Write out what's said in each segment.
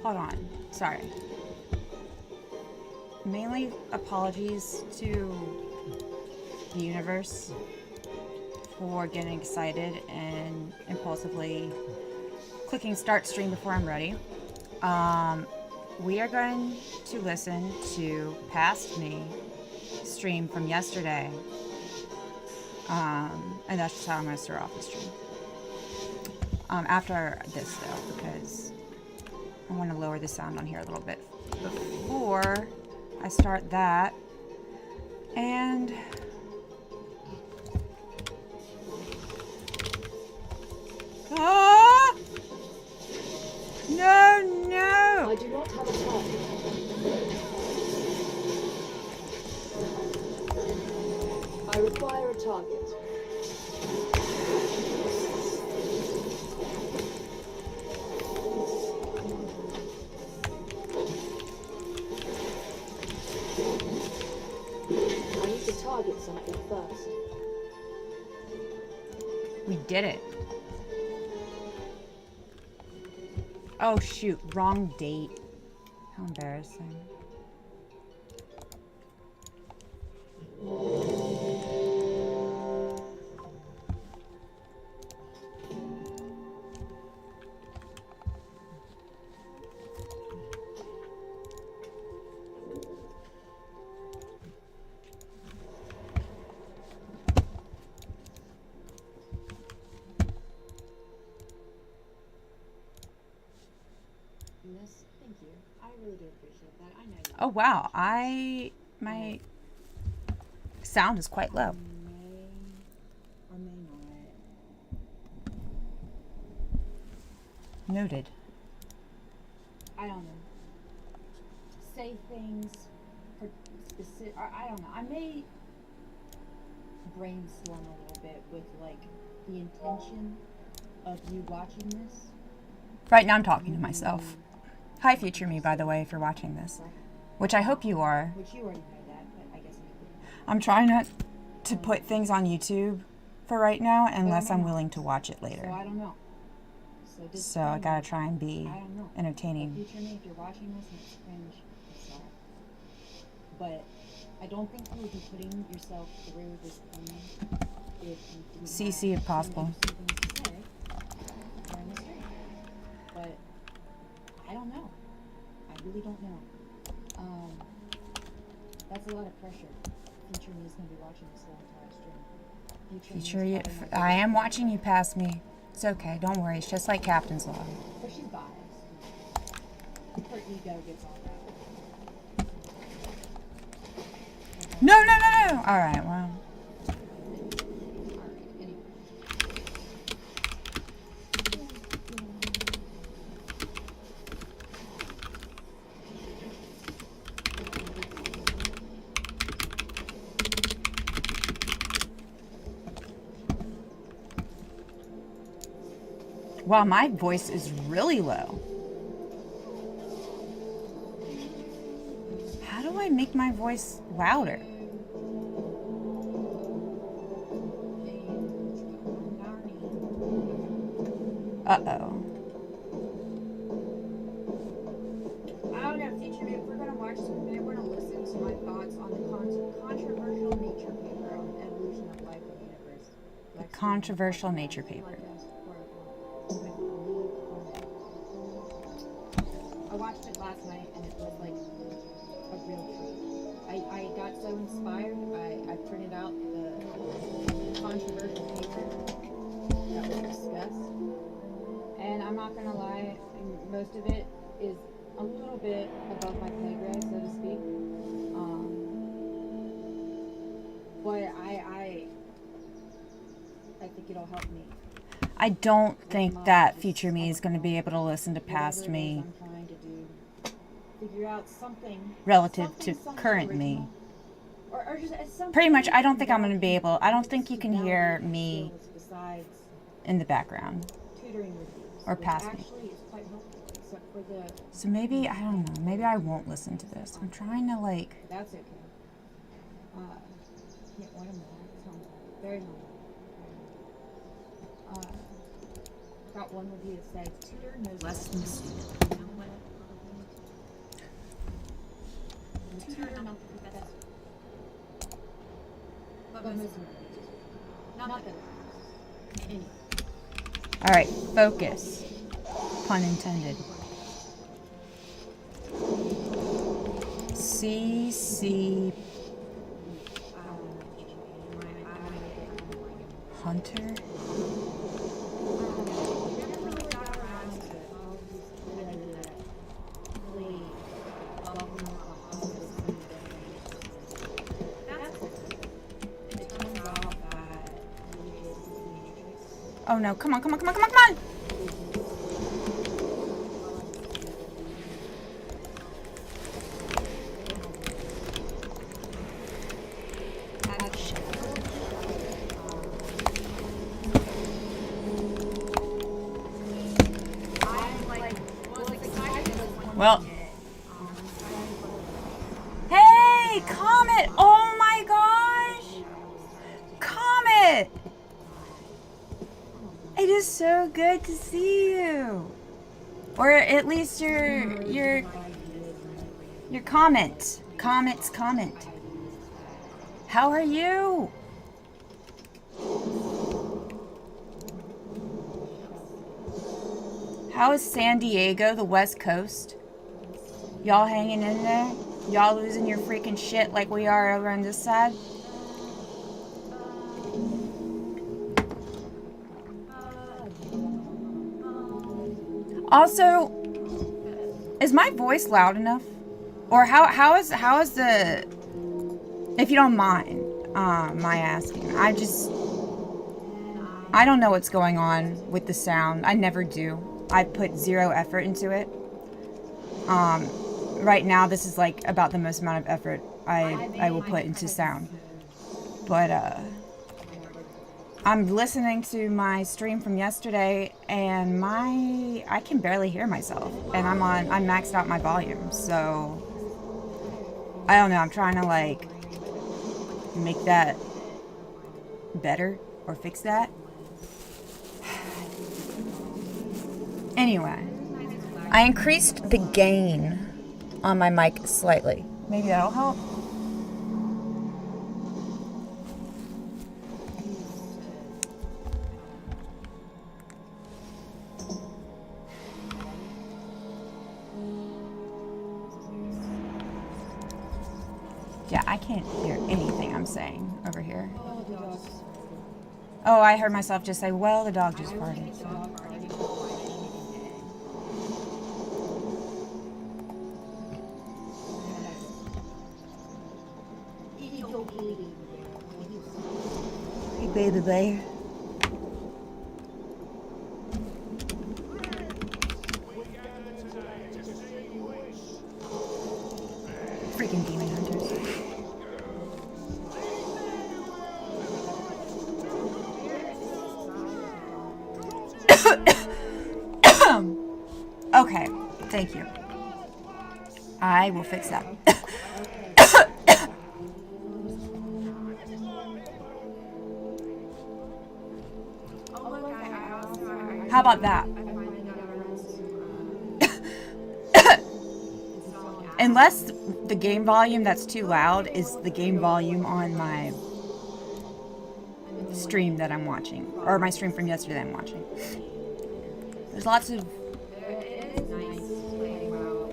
Hold on. Sorry. Mainly apologies to the universe for getting excited and impulsively clicking start stream before I'm ready. We are going to listen to Past Me stream from yesterday. And that's just how I'm going to start off the stream. After this though, because I want to lower the sound on here a little bit before I start that. And ah! No, no! I do not have a target. I require a target. I need to target something first. We did it. Oh shoot, wrong date. How embarrassing. Yes, thank you. I really do appreciate that. I know you. Oh wow, my sound is quite low. May or may not. Noted. I don't know. Say things for specific. I don't know. I may brainstorm a little bit with like the intention of you watching this. Right now I'm talking to myself. Hi future me, by the way, if you're watching this. Which I hope you are. Which you already know that, but I guess you could. I'm trying not to put things on YouTube for right now unless I'm willing to watch it later. So I don't know. So I gotta try and be I don't know. entertaining. Future me, if you're watching this and it's cringe, I'm sorry. But I don't think you would be putting yourself through this pain if you didn't CC have if possible. some things to say during the stream. But I don't know. I really don't know. That's a lot of pressure. Future me is going to be watching this whole entire stream. Future you, I am watching you pass me. It's okay, don't worry. It's just like Captain's Log. But she's biased. Her ego gets all that. No, no, no, no! Alright, well. Wow, my voice is really low. How do I make my voice louder? Uh-oh. I don't know, future me, if we're going to watch some video, we're going to listen to my thoughts on the controversial nature paper on the evolution of life and the universe. A controversial nature paper. I watched it last night and it was like a real treat. I got so inspired, I printed out the controversial paper that was discussed. And I'm not gonna lie, most of it is a little bit above my pay grade, so to speak. But I think it'll help me. I don't think that future me is going to be able to listen to past me I'm trying to do. Figure out something relative to current me. Or just something Pretty much, I don't think I'm going to be able, I don't think you can hear me besides in the background tutoring reviews, or which past me. actually is quite helpful, except for the. So maybe, I don't know, maybe I won't listen to this. I'm trying to like, That's okay. Yeah, what am I? It's humble. Very humble. Got one review that said tutor knows less than student. You know what? Not that. Anyway. All right, focus. Pun intended. CC Hunter? Oh no, come on, come on, come on, come on, come on! Well. Hey, Comet! Oh my gosh! Comet! It is so good to see you. Or at least your comment. Comet's comment. How are you? How is San Diego, the West Coast? Y'all hanging in there? Y'all losing your freaking shit like we are over on this side? Also, is my voice loud enough? Or how is the, if you don't mind my asking, I don't know what's going on with the sound. I never do. I put zero effort into it. Right now this is like about the most amount of effort I will put into sound. But I'm listening to my stream from yesterday and I can barely hear myself, and I maxed out my volume, so I don't know, I'm trying to like make that better or fix that. Anyway, I increased the gain on my mic slightly. Maybe that'll help. Yeah, I can't hear anything I'm saying over here. Oh, I heard myself just say, well, the dog just farted. So. Hey, baby bear. Freaking demon hunters. Okay, thank you. I will fix that. How about that? Unless the game volume that's too loud is the game volume on my stream that I'm watching, or my stream from yesterday that I'm watching. There's lots of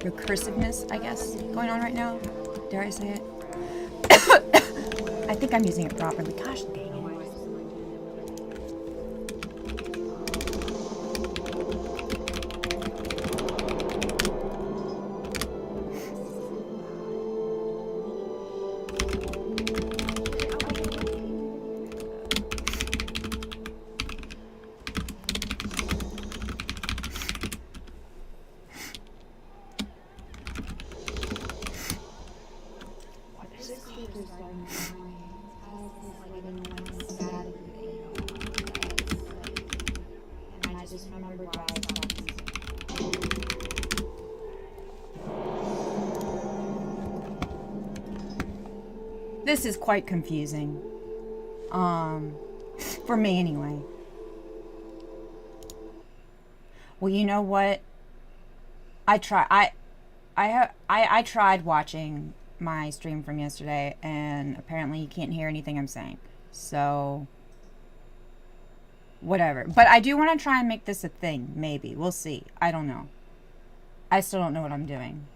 recursiveness, I guess, going on right now. Dare I say it? I think I'm using it properly. Gosh dang it. This is quite confusing. For me anyway. Well, you know what? I tried watching my stream from yesterday, and apparently you can't hear anything I'm saying. So, whatever. But I do want to try and make this a thing. Maybe we'll see. I don't know. I still don't know what I'm doing.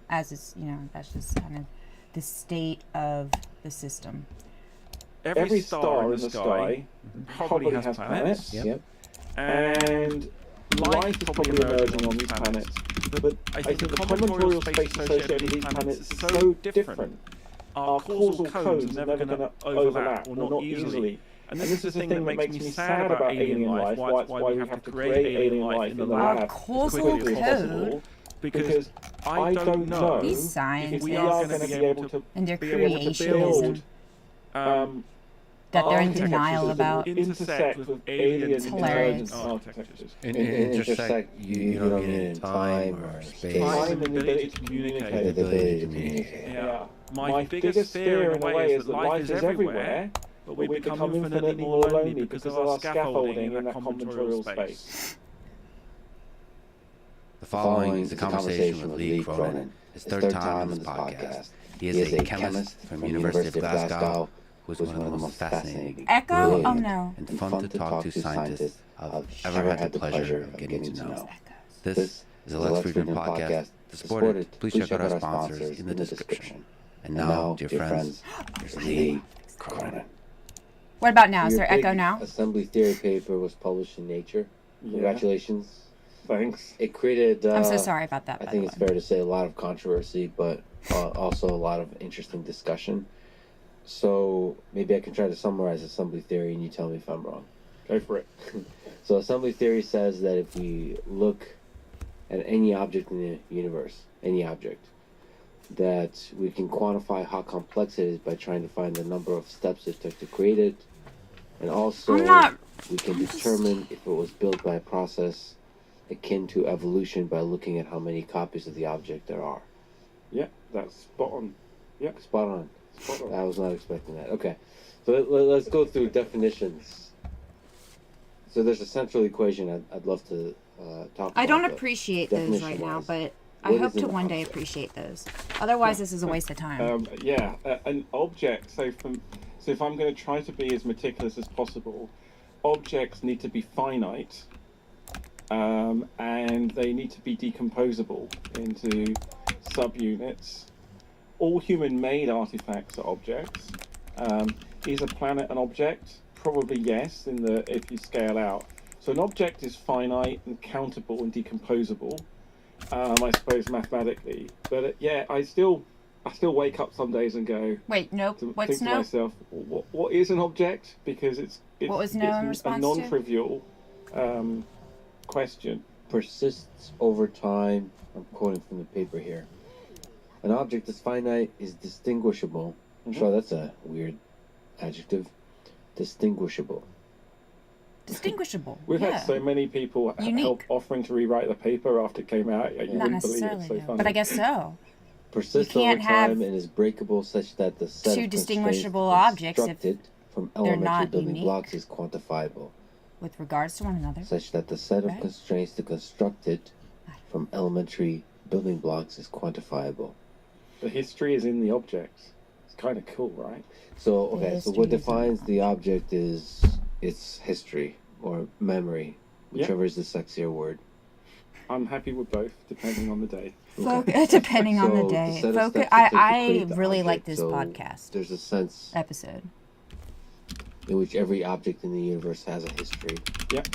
As it's, that's just kind of the state of the system. Every star in the sky probably has planets. Yep. And life is probably emerging on these planets. But I think the combinatorial space associated with these planets is so different. Our causal codes are never going to overlap, or not easily. And this is the thing that makes me sad about alien life, why we have to create alien life in the lab as quickly as possible. Because I don't know if we are going to be able to and their build that they're in denial about. Intersect with alien intelligence architectures. Intersect, you don't mean in time or space. Time and the ability to communicate. Yeah. My biggest fear in a way is that life is everywhere, but we become infinitely more lonely because of our scaffolding in that combinatorial space. The following is a conversation with Lee Cronin, his third time on this podcast. He is a chemist from the University of Glasgow, who is one of the most fascinating, Echo? brilliant, Oh no. and fun to talk to scientists I've ever had the pleasure of getting to know. This is a Let's Freedom podcast. To support it, please check out our sponsors in the description. And now, dear friends, here's Lee Cronin. What about now? Is Your there echo big now? assembly theory paper was published in Nature. Congratulations. Thanks. It created, I'm so sorry about that. I by think the it's way. fair to say, a lot of controversy, but also a lot of interesting discussion. So maybe I can try to summarize assembly theory and you tell me if I'm wrong. Go for it. So assembly theory says that if we look at any object in the universe, any object, that we can quantify how complex it is by trying to find the number of steps it took to create it, and also we can determine if it was built by a process akin to evolution by looking at how many copies of the object there are. Yeah, that's spot on. Yeah, Spot on. spot on. I was not expecting that. Okay, so let's go through definitions. So there's a central equation I'd love to talk about. I don't but appreciate those right now, definition-wise, but I what hope is to an one day object? appreciate those. Otherwise, this is a waste of time. An object. So if I'm going to try to be as meticulous as possible, objects need to be finite, and they need to be decomposable into subunits. All human-made artifacts are objects. Is a planet an object? Probably yes. If you scale out, so an object is finite and countable and decomposable. I suppose mathematically, but I still wake up some days and go. Wait, nope. To What's think to no? myself, what is an object? Because it's What was no in a response to? non-trivial question. persists over time. I'm quoting from the paper here. An object that's finite is distinguishable. Mhm. Sure, that's a weird adjective. Distinguishable. Distinguishable. We've yeah. had so many people Unique. help offering to rewrite the paper after it came out. You Not wouldn't believe necessarily, it's so no. funny. But I guess so. Persists You over can't have time and is breakable such that the set two of distinguishable constraints objects if constructed from they're elementary not building unique. blocks is quantifiable. With regards to one another. Such that the set of Right. constraints to construct it from elementary building blocks is quantifiable. The history is in the objects. It's kind of cool, right? So, The okay, so history what is in defines the the object is its history or memory, whichever is the sexier word. I'm happy with both, depending on the day. Depending on the So, day. set of steps it took to I create the really like object, this so podcast There's a sense episode. in which every object in the universe has a history, Yep.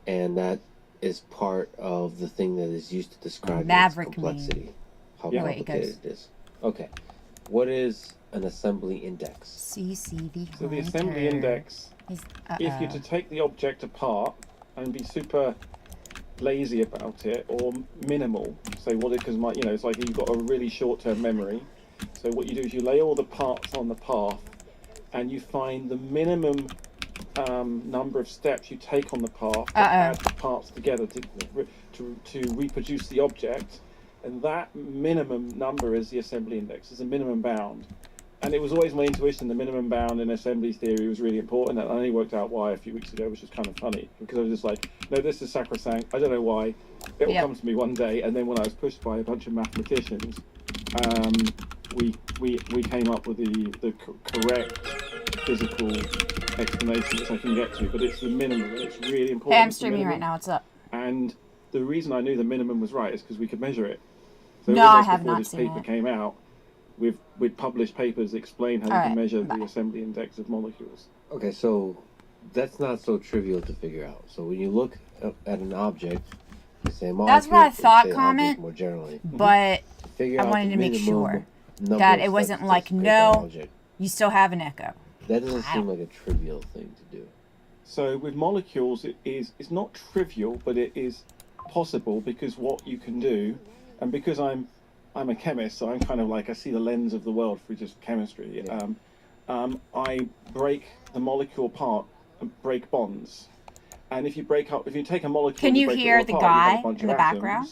and that is part of the thing that is used to describe Maverick its complexity, how Yeah. Wait, it complicated it is. Okay, what is an assembly index? CCV So the assembly index, is, if you're to take the object apart and be super lazy about it or minimal, say because it's like you've got a really short-term memory. So what you do is you lay all the parts on the path, and you find the minimum number of steps you take on the path to add the parts together to reproduce the object, and that minimum number is the assembly index. It's a minimum bound. And it was always my intuition the minimum bound in assembly theory was really important, and I only worked out why a few weeks ago, which was kind of funny, because I was just like, no, this is sacrosanct. I don't know why. It will come to me one day. And then when I was pushed by a bunch of mathematicians, we came up with the correct physical explanation which I can get to, but it's the minimum, and it's really important. Hey, I'm It's the streaming right minimum. now. What's up? And the reason I knew the minimum was right is because we could measure it. So No, I almost have before not this seen paper it. came out, we'd published papers that explain how you Alright, can measure bye. the assembly index of molecules. Okay, so that's not so trivial to figure out. So when you look at an object, you say molecule, That's what I or thought, say object comment, more generally. but Figure I out wanted the to make minimum sure number that of it wasn't steps like, to create that no, object. you still have an echo. That doesn't seem Wow. like a trivial thing to do. So with molecules, it's not trivial, but it is possible because what you can do, and because I'm a chemist, so I'm kind of like I see the lens of the world through just chemistry. Yeah. I break the molecule apart and break bonds. And if you take a molecule, Can and you break it hear all the apart, you have guy a bunch in of the atoms, background?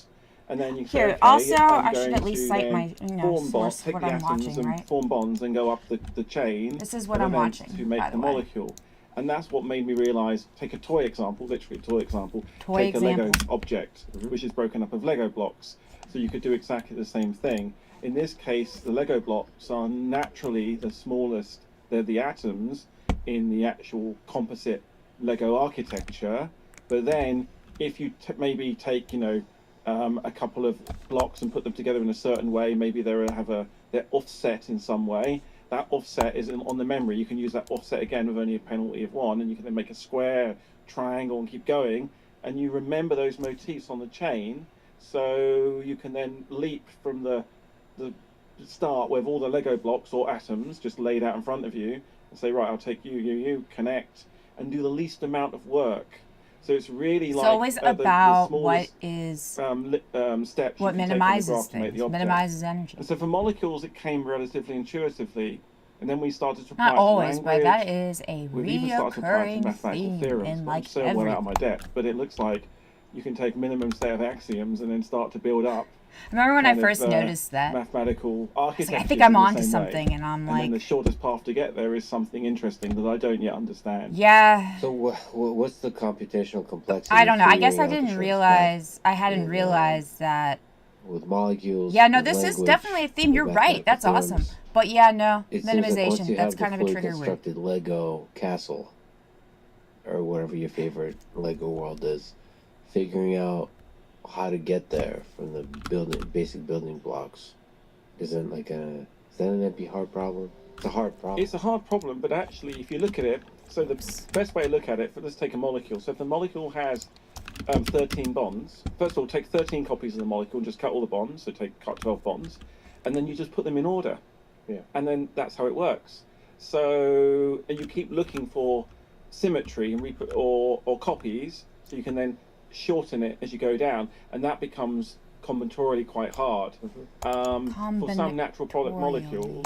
and then you say, Here, okay, also, I'm I should going at least to cite then my, form bonds, source, take what the I'm atoms watching, and right? form bonds and go up the chain. This is what of I'm events watching, to make by the the way. molecule. And that's what made me realize, take a toy example, literally a toy example, Toy take a Lego example. object, which is broken up of Lego blocks. So you could do exactly the same thing. In this case, the Lego blocks are naturally the smallest, they're the atoms in the actual composite Lego architecture. But then if you maybe take, a couple of blocks and put them together in a certain way, maybe they're offset in some way. That offset is on the memory. You can use that offset again with only a penalty of 1, and you can then make a square, triangle, and keep going. And you remember those motifs on the chain, so you can then leap from the start with all the Lego blocks or atoms just laid out in front of you, and say, right, I'll take you, connect, and do the least amount of work. So it's really It's like always the about what smallest is, steps what you can take on the minimizes graph to make things, the object. minimizes energy. And so for molecules, it came relatively intuitively, and then we started to apply Not it to always, but language. that is a We've even started to apply it to reoccurring mathematical theme theorems. in I'm like so well out of my everything. depth, but it looks like you can take minimum set of axioms and then start to build up Remember when I kind of, first noticed that? mathematical I was architecture. like, I think I'm onto something, and I'm And then the like, shortest path to get there is something interesting that I don't yet understand. yeah. So what's the computational complexity? I don't know. I guess I figuring out the didn't short realize, I in, hadn't realized that. with molecules. Yeah, no, with this is language, definitely a theme. with You're right. That's mathematical awesome. theorems. But yeah, no, It seems like once minimization. you That's have kind the of a fully trigger word. constructed Lego castle, or whatever your favorite Lego world is, figuring out how to get there from the basic building blocks, is that an NP hard problem? It's a hard problem. It's a hard problem, but actually, if you look at it, so the best way to look at it, let's take a molecule. So if the molecule has 13 bonds, first of all, take 13 copies of the molecule and just cut all the bonds, so cut 12 bonds, and then you just put them in order. Yeah. And then that's how it works. So, and you keep looking for symmetry and or copies, so you can then shorten it as you go down, and that becomes combinatorially quite hard. For some natural product molecules,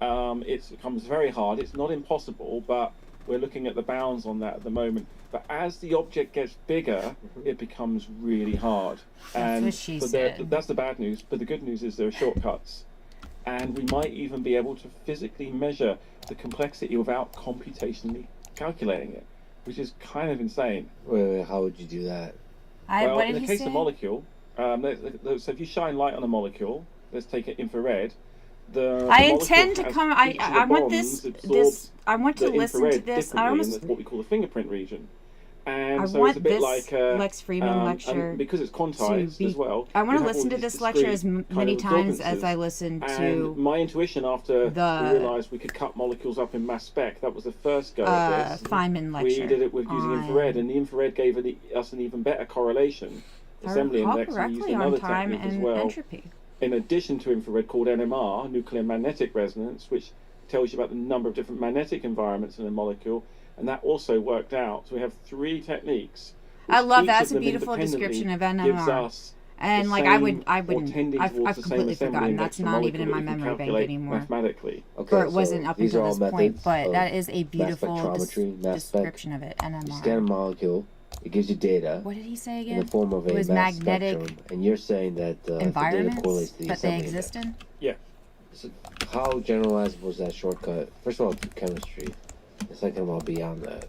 it becomes very hard. It's not impossible, but we're looking at the bounds on that at the moment. But as the object gets bigger, it becomes really hard. That's what she said. That's the bad news. But the good news is there are shortcuts. And we might even be able to physically measure the complexity without computationally calculating it, which is kind of insane. Wait, how would you do that? Well, What did in the he case say? of molecule, so if you shine light on a molecule, let's take it infrared. I intend to come. I want this. I want to listen to this. I almost. In what we call the fingerprint region. And I so want it's a bit this like Lex Friedman lecture and because it's quantized as well. I want to you have listen all to these this lecture as discrete many kind of times as absorbances. I listen to And my intuition after the, we realised we could cut molecules up in mass spec, that was the first go at this. Feynman lecture. We did it with using infrared, and the infrared gave us an even better correlation. Assembly index, and we used another technique as well. Entropy. In addition to infrared, called NMR, nuclear magnetic resonance, which tells you about the number of different magnetic environments in a molecule, and that also worked out. So we have 3 techniques. I love each that. of That's a them beautiful description of independently gives NMR. us And the like same, I or wouldn't. tending I've towards the same completely assembly forgotten. index That's for not even in molecule my that we can memory bank calculate anymore. mathematically. Okay, Or it wasn't up these until are all this point. methods But of that is a mass beautiful spectrometry, mass spec. description of it. You scan a NMR. molecule, it gives you data What did he say in again? the form of It a was mass magnetic spectrum, and you're saying that the data Environments correlates to the that they assembly exist index. in. Yeah. So how generalizable is that shortcut? First of all, to chemistry. The second of all, beyond that.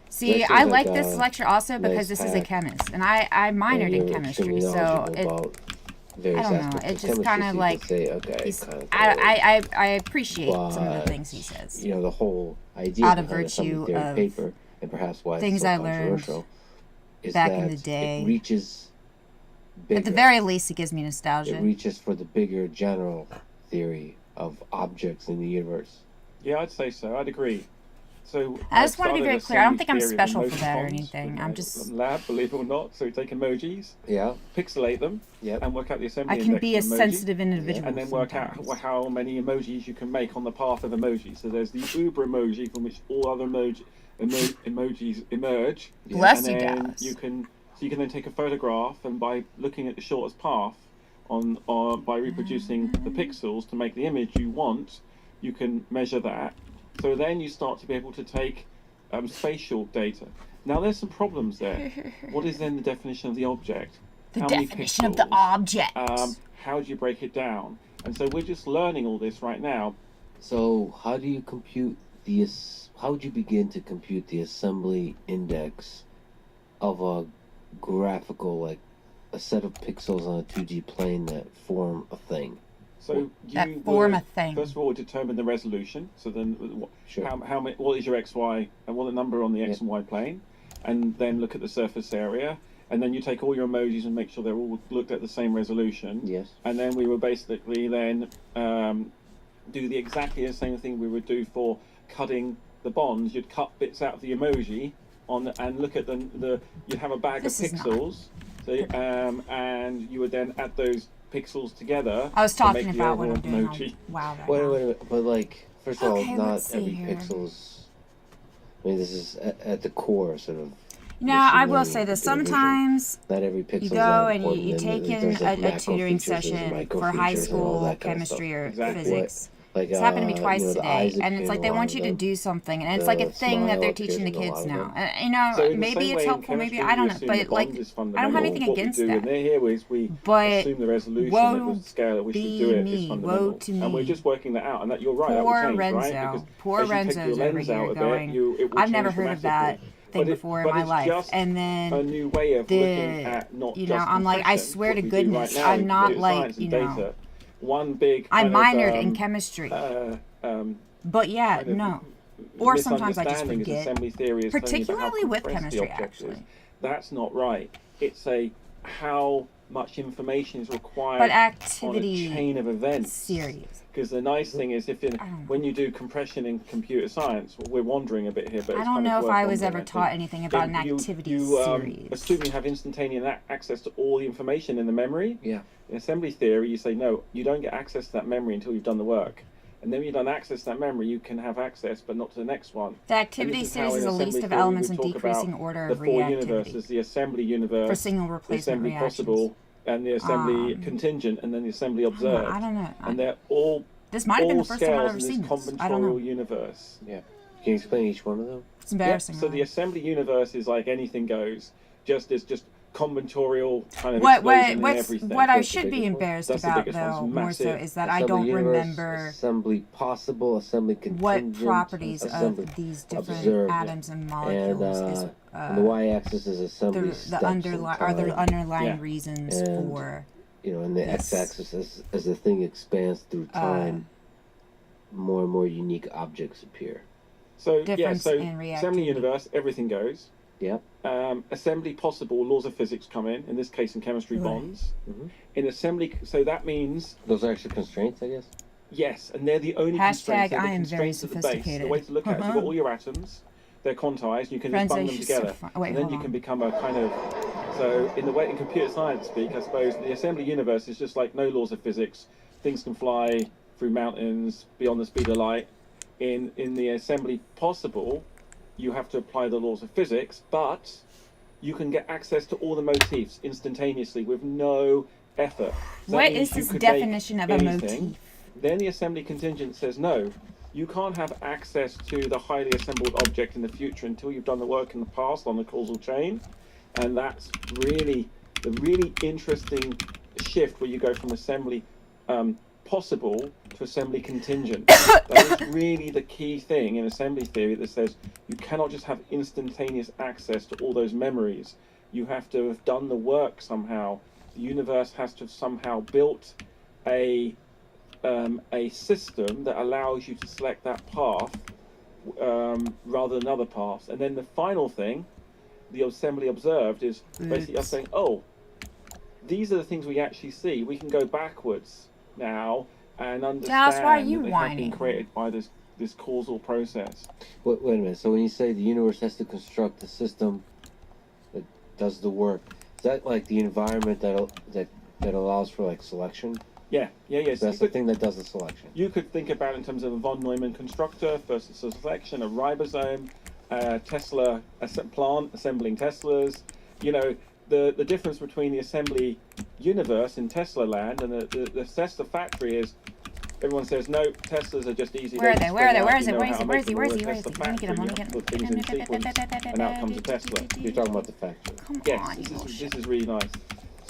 See, That I seems like like this a lecture also because nice this is a hack. chemist, and I minored in You're chemistry, extremely so knowledgeable it about various I don't know. aspects It of just chemistry. kind So of you like could say, okay, he's, kind of I appreciate some of the but, things he says. you know, the whole idea Out of behind the assembly virtue theory of paper, and perhaps why things it's so I learned controversial, is back that in the day. it reaches bigger. At the very least, it gives me nostalgia. It reaches for the bigger general theory of objects in the universe. Yeah, I'd say so. I'd agree. So I just want to be started very a clear. I don't silly think I'm theory of special for emoji that or fonts anything. with I'm my just. lab, believe it or not. So we take emojis, Yeah. pixelate them, Yep. and work out the assembly I can index be a of emoji, sensitive individual. and then work out sometimes. how many emojis you can make on the path of emoji. So there's the uber emoji from which all other emojis emerge. Bless and you then guys. you can then take a photograph, and by looking at the shortest path by reproducing the pixels to make the image you want, you can measure that. So then you start to be able to take spatial data. Now there's some problems there. What is then the definition of the object? The How many definition of the pixels? object. How do you break it down? And so we're just learning all this right now. So how do you compute the? How would you begin to compute the assembly index of a graphical, like a set of pixels on a 2D plane that form a thing? So That you form would, a thing. First of all, determine the resolution. So then, Sure. how many? What is your x, y, and what the number on the x and y plane? And then look at the surface area. And then you take all your emojis and make sure they're all looked at the same resolution. Yes. And then we would basically then do exactly the same thing we would do for cutting the bonds. You'd cut bits out of the emoji and look at you'd have a bag This of is not- pixels. So and you would then add those pixels together. I was to talking make the about what I'm overall doing emoji. on WoW right Wait a now. minute, but like, first of Okay, all, not let's see every here. pixel's. I mean, this is at the core, sort of. Now, I machine will learning say this. computer vision. Sometimes Not every pixel you is go that and important, you take in there's, like, a macro tutoring features, there's session micro for high features and all school that kind of chemistry or Exactly. physics. Like, It's happened to me twice you know, the today, eyes and it's like they appear want you to in do something, and it's like a the thing that they're smile teaching the appears in a kids lot of now. them. You know, So in the maybe same it's way in helpful, maybe chemistry, I don't we know, assume but the like bond is I don't have fundamental. anything What against we do that. in here is we But assume the resolution woe at the scale at which we be do it me, is fundamental. woe to And we're me. just working that out. And that you're right, that Poor will change, right? Renzo. Because Poor as you take Renzo's your over lens here out of going, it, it will I've change never heard of that dramatically. thing But before in my it's life. just And a then new way of looking at not you just know, I'm like, I compression, swear what to we do right goodness, now in I'm not computer like, science and you know, data. One big I kind minored of, in chemistry. um, But yeah, kind of no. Or sometimes I just misunderstanding is forget. assembly theory is telling you about how Particularly with compressed the chemistry, object is. actually. That's not right. It's how much information is required But on a activity chain of events. series. Because the nice thing is, when you do compression in computer science, we're wandering a bit here, but I it's don't kind of know if worth I was wandering, ever I taught think. anything about an You- activity you, series. assume you have instantaneous access to all the information in the memory. Yeah. In assembly theory, you say no, you don't get access to that memory until you've done the work. And then when you've done access to that memory, you can have access, but not to the next one. The And activity this is series how is in a list assembly of theory elements we in talk decreasing about order the of four reactivity universes: the assembly universe, for signal the replacement assembly reactions. possible, and the assembly contingent, and then the assembly observed. I don't know. And they're all This might have been all the first time I've scales ever in seen this this. I don't know. combinatorial universe. Yeah. Can you explain each one of them? It's embarrassing. So the really. assembly universe is like anything goes. It's just combinatorial kind of What explosion in what's everything. what I That's the should be biggest one. embarrassed That's the about biggest one. It's though more so massive. is that I Assembly don't universe, remember assembly possible, assembly contingent, what properties assembly of these different observed, atoms and and molecules is on the y-axis is assembly the steps in underlying are the time. underlying Yeah. reasons And for You know, and the this, x-axis as the thing expands through time, more and more unique objects appear. So difference so in assembly reactivity. universe, everything goes. Yep. Assembly possible, laws of physics come in this case in chemistry Right. bonds. Mhm. In assembly, so that means Those are actually constraints, I guess. yes, and they're the only Hashtag constraints. They're the I am very constraints at the base. The sophisticated. way to look at it, you've got all your atoms, they're quantized, you can just Friends, bung I them used to together. fi- wait, and then hold you on. can become a kind of, so in the way in computer science speak, I suppose the assembly universe is just like no laws of physics. Things can fly through mountains beyond the speed of light. In the assembly possible, you have to apply the laws of physics, but you can get access to all the motifs instantaneously with no effort. So that what means is you this could make definition of a anything. motif? Then the assembly contingent says no, you can't have access to the highly assembled object in the future until you've done the work in the past on the causal chain. And that's really the really interesting shift where you go from assembly possible to assembly contingent. That is really the key thing in assembly theory that says you cannot just have instantaneous access to all those memories. You have to have done the work somehow the universe has to have somehow built a system that allows you to select that path rather than other paths. And then the final thing the assembly observed is basically us saying, oh, these are the things we actually see. We can go backwards now and understand why are you that they have whining? been created by this causal process. Wait a minute. So when you say the universe has to construct a system that does the work, is that like the environment that allows for like selection? Yeah. So that's the thing that does the selection. You could think about it in terms of a von Neumann constructor versus a selection, a ribosome, Tesla plant assembling Teslas. You know, the difference between the assembly universe in Tesla land and the Tesla factory is everyone says no, Teslas are just easy. Where are they? Where are they? Where is it? You know Where is how it? to Where make is he? them. Where is All he? the Where is he? Tesla Let me get him. factory, Let me you get put things in sequence, and out comes a Tesla. You're talking about the factory. Come Yes, on, you little this shit. is really nice.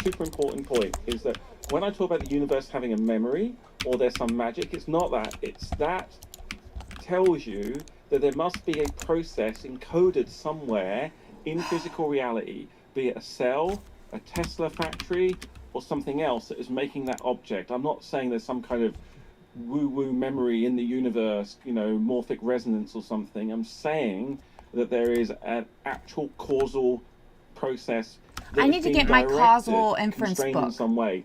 Super important point is that when I talk about the universe having a memory or there's some magic, it's not that. It's that tells you that there must be a process encoded somewhere in physical reality, be it a cell, a Tesla factory, or something else that is making that object. I'm not saying there's some kind of woo-woo memory in the universe, you know, morphic resonance or something. I'm saying that there is an actual causal process that I need to get my causal inference constrained in book. some way.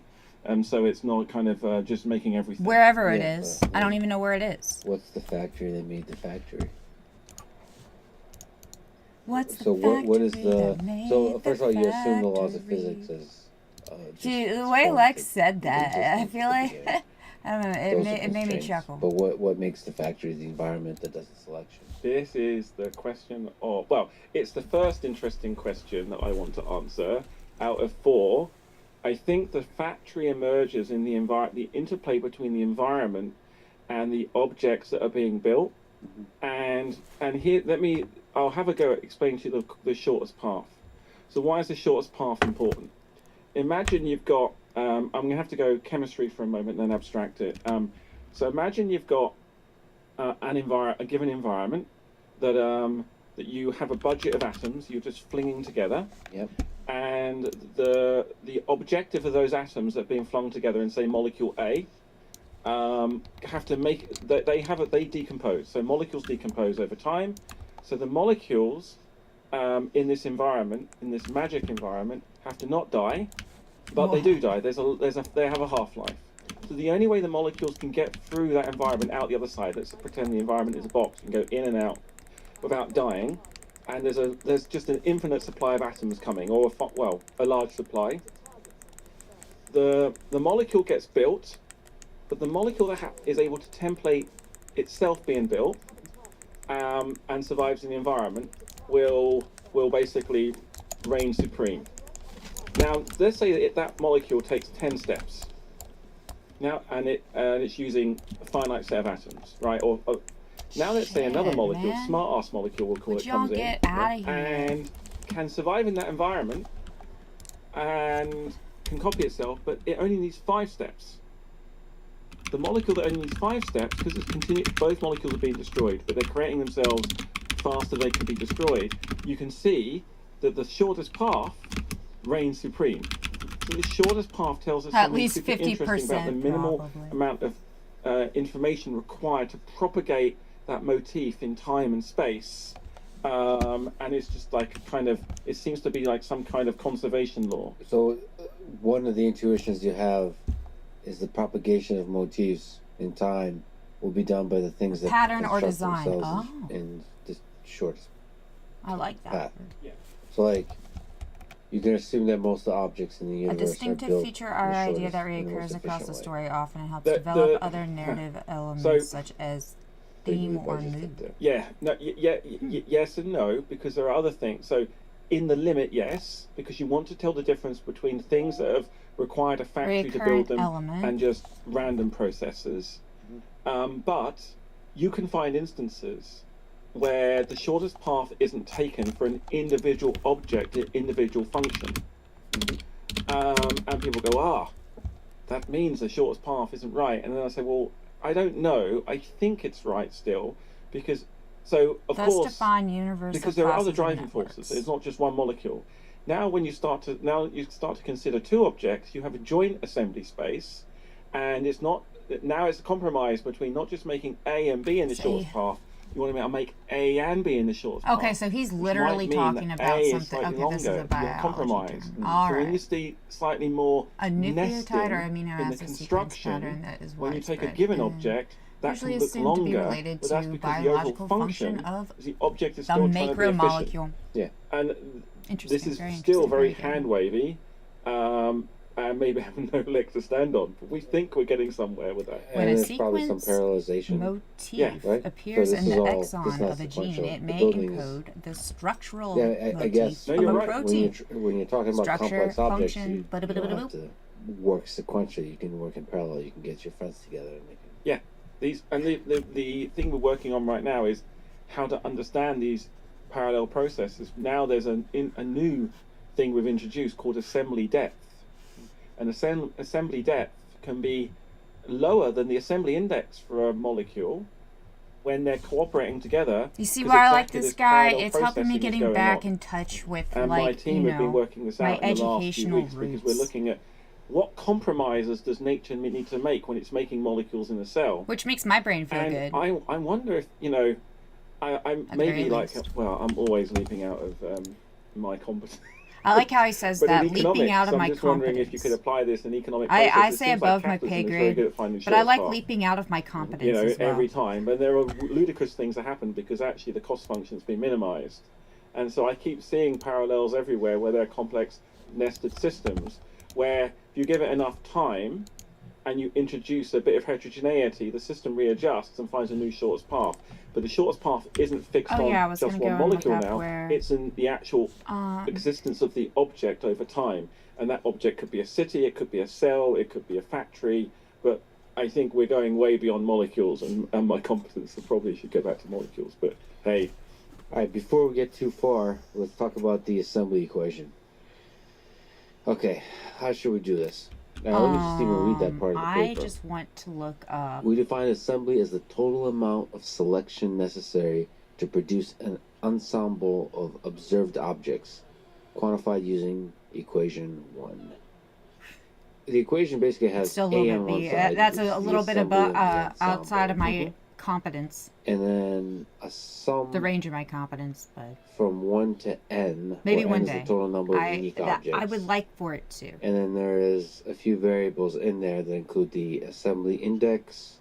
So it's not kind of just making everything. Wherever it Yeah, is. but- I don't even know where it is. What's the factory that made the factory? What's the So what is factory the that made so first of all, you assume the laws of factory? physics as just Dude, the way forms Lex that said that, I exist feel at the like, beginning. I don't know, Those are it made me constraints. chuckle. But what makes the factory the environment that does the selection? This is the question of, well, it's the first interesting question that I want to answer out of 4. I think the factory emerges in the interplay between the environment and the objects that are being built. And here, I'll have a go at explaining to you the shortest path. So why is the shortest path important? Imagine you've got, I'm going to have to go chemistry for a moment and then abstract it. So imagine you've got a given environment that you have a budget of atoms you're just flinging together. Yep. And the objective of those atoms that are being flung together in, say, molecule A, have to make they decompose. So molecules decompose over time. So the molecules in this environment, in this magic environment, have to not die, but they do die. They have a half-life. So the only way the molecules can get through that environment out the other side, let's pretend the environment is a box, and go in and out without dying, and there's just an infinite supply of atoms coming, or a large supply. The molecule gets built, but the molecule that is able to template itself being built and survives in the environment will basically reign supreme. Now, let's say that molecule takes 10 steps. Now, and it's using a finite set of atoms, right? Or now let's say another Shit, molecule, man. smart-ass molecule, we'll call Would it, y'all comes in get outta here? and can survive in that environment and can copy itself, but it only needs 5 steps. The molecule that only needs 5 steps, because both molecules are being destroyed, but they're creating themselves faster than they can be destroyed. You can see that the shortest path reigns supreme. So the shortest path tells us At something least super interesting about the 50% minimal probably. amount of information required to propagate that motif in time and space. And it's just like it seems to be like some kind of conservation law. So one of the intuitions you have is the propagation of motifs in time will be done by the things that Pattern or construct design. themselves Oh. in the shortest I like that. path. Yeah. So like you can assume that most of the objects in the A universe are distinctive built feature in or the idea shortest that and the reoccurs most across efficient the way. story often and helps The- develop the- other narrative elements So- such as Big theme loop I or just mood. did there. Yeah, no, yes and no, because there are other things. So, in the limit, yes, because you want to tell the difference between things that have required a factory to Recurring build them element. and just random processes. But you can find instances where the shortest path isn't taken for an individual object, an individual function. And people go, that means the shortest path isn't right. And then I say, well, I don't know. I think it's right still, because, so of Thus course, define universal because there are other classes and driving networks. forces. It's not just one molecule. Now when you start to consider two objects, you have a joint assembly space, and it's a compromise between not just making A and B in the shortest path. You want to make A and B in the shortest path. Okay, so he's literally talking about something. Okay, this is a biology compromise. term. All so right. when you see slightly more A nucleotide or nesting amino in the acid sequence construction, pattern that is when you take a widespread given and object, that usually can look assumed to be longer, related but that's to because the overall biological function of is the object is the still trying to be efficient. macromolecule. Yeah. And Interesting. this is very still very interesting. hand wavy, and maybe have no leg to stand on. But we think we're getting somewhere with that. When And a there's probably some sequence parallelization. motif right? appears So this in the is all- this exon is not of a gene, sequential. it The may building is- encode the structural Yeah, I motif guess No, of you're a right. protein. When you're talking about Structure, complex objects, function, you don't have to work sequentially. You can work in parallel. You can get your friends together and make it. The thing we're working on right now is how to understand these parallel processes. Now there's a new thing we've introduced called assembly depth. And assembly depth can be lower than the assembly index for a molecule when they're cooperating together. You see 'cause why I like exactly this this guy? parallel It's helping me processing is getting going back on. in touch with, And my like, team you have been know, working this my out in the last few educational weeks because we're roots. looking at what compromises does nature need to make when it's making molecules in a cell. Which makes my brain feel And good. I wonder if, I'm the maybe very like, least. well, I'm always leaping out of my competence. I like how he says But that, in economics, leaping out of I'm my just wondering if you competence. could apply this in economic I processes. say Seems like above my capitalism pay is very grade, good at finding but I shortest like path. leaping out of my competence as well. Every time. But there are ludicrous things that happen because actually the cost function's been minimized. And so I keep seeing parallels everywhere where there are complex nested systems where if you give it enough time and you introduce a bit of heterogeneity, the system readjusts and finds a new shortest path. But the shortest path isn't fixed Oh, on yeah, I was just gonna one go and look molecule up now. where- It's in the actual Um, existence of the object over time. And that object could be a city, it could be a cell, it could be a factory. But I think we're going way beyond molecules, and my competence, so probably should go back to molecules. But hey, All right, before we get too far, let's talk about the assembly equation. Okay, how should we do this? Now, let me just even read that part of the I paper. just want to look up. We define assembly as the total amount of selection necessary to produce an ensemble of observed objects, quantified using equation 1. The equation basically has Still a A little on bit. one B. side, That's which is a the little bit assembly above, of the ensemble. outside of my Mhm. competence, And then a sum the range of my competence, but from 1 to n. maybe where one n is day. the total number of I unique objects. I would like for it to. And then there is a few variables in there that include the assembly index,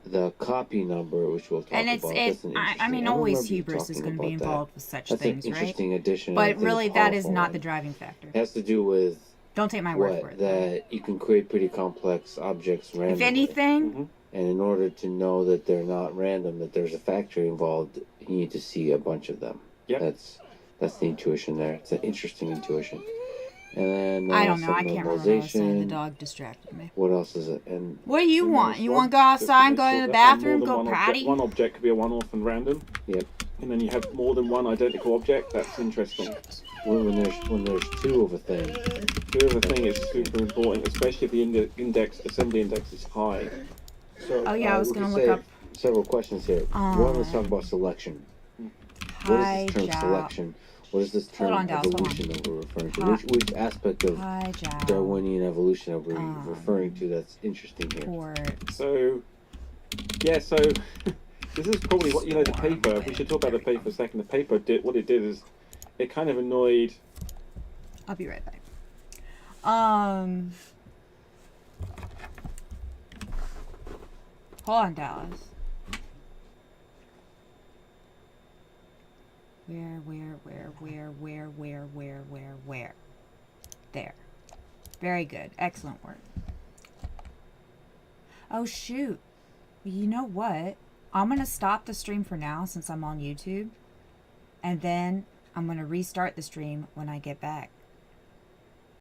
the copy number, which we'll talk And it's about. it. That's an I interesting. mean, don't always remember you hubris is talking going to be about that. involved with such That's things, an right? interesting addition. and I But think a really, that is powerful not one. the driving factor. It has to do with Don't take my word for what it. though. that you can create pretty complex objects randomly. If anything, Mhm. And in order to know that they're not random, that there's a factory involved, you need to see a bunch of them. Yep. That's the intuition there. It's an interesting intuition. And then I don't know. I some can't remember what I was saying. The normalization. dog distracted me. What else is it? And What do you And want? then You one- want to go outside and just go make to the sure that more bathroom, than go one potty? One object could be a one-off and random. Yep. And then you have more than one identical object. That's interesting. when there's two of a thing, The other thing is super important, especially if the assembly index is high. so Oh, yeah, I was we gonna could look say up- several questions here. One, let's talk about selection. What Hi, is this term Jao. selection? What is this term on, Dallas, hold on. evolution that we're referring to? Hi. Which aspect of Hi, Jao. Darwinian evolution are we referring to that's interesting here? Port. So, yeah, so this is probably what, the paper, we should talk about the paper for a second. The paper what it did is it kind of annoyed, I'll be right back. Hold on, Dallas. Where? There. Very good. Excellent work. Oh, shoot. You know what? I'm going to stop the stream for now since I'm on YouTube. And then I'm going to restart the stream when I get back.